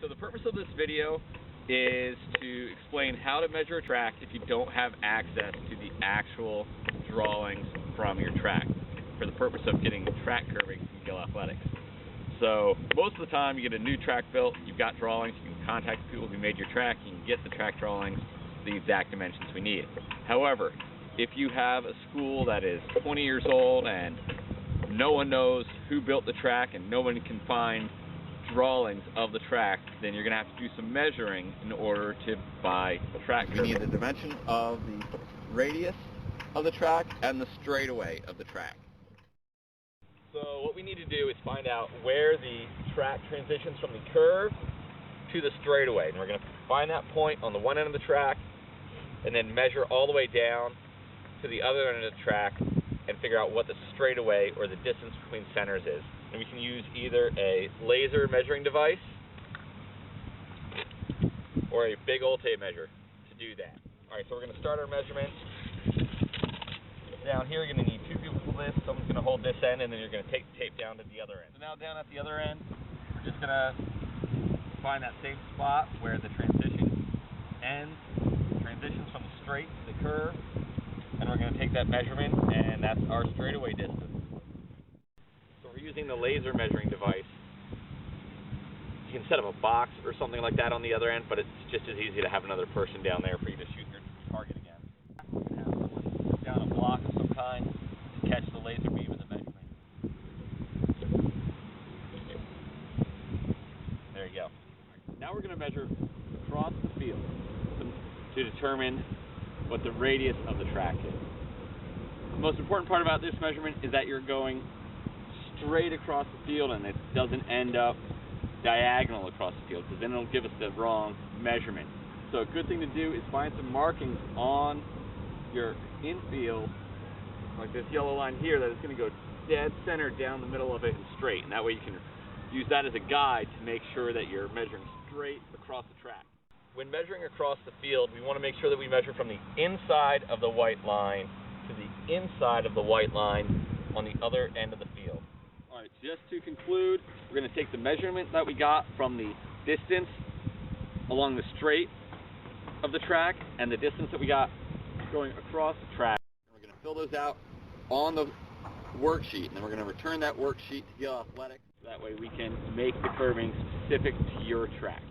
So the purpose of this video is to explain how to measure a track if you don't have access to the actual drawings from your track for the purpose of getting track curving from Gill Athletics. So most of the time you get a new track built, you've got drawings, you can contact the people who made your track, you can get the track drawings, the exact dimensions we need. However, if you have a school that is 20 years old and no one knows who built the track and no one can find drawings of the track, then you're going to have to do some measuring in order to buy a track. We need the dimension of the radius of the track and the straightaway of the track. So what we need to do is find out where the track transitions from the curve to the straightaway. And we're going to find that point on the one end of the track and then measure all the way down to the other end of the track and figure out what the straightaway or the distance between centers is. And we can use either a laser measuring device or a big old tape measure to do that. Alright, so we're going to start our measurement. Down here you're going to need two people for this. Someone's going to hold this end and then you're going to take the tape down to the other end. So now down at the other end, we're just going to find that same spot where the transition ends, transitions from the straight to the curve, and we're going to take that measurement, and that's our straightaway distance. So we're using the laser measuring device. You can set up a box or something like that on the other end, but it's just as easy to have another person down there for you to shoot your target again. You can have someone put down a block of some kind to catch the laser beam of the measurement. There you go. Now we're going to measure across the field to determine what the radius of the track is. The most important part about this measurement is that you're going straight across the field and it doesn't end up diagonal across the field, because then it'll give us the wrong measurement. So a good thing to do is find some markings on your infield, like this yellow line here, that is going to go dead center down the middle of it and straight, and that way you can use that as a guide to make sure that you're measuring straight across the track. When measuring across the field, we want to make sure that we measure from the inside of the white line to the inside of the white line on the other end of the field. Alright, just to conclude, we're going to take the measurement that we got from the distance along the straight of the track and the distance that we got going across the track. And we're going to fill those out on the worksheet, and then we're going to return that worksheet to Gill Athletics. That way we can make the curving specific to your track.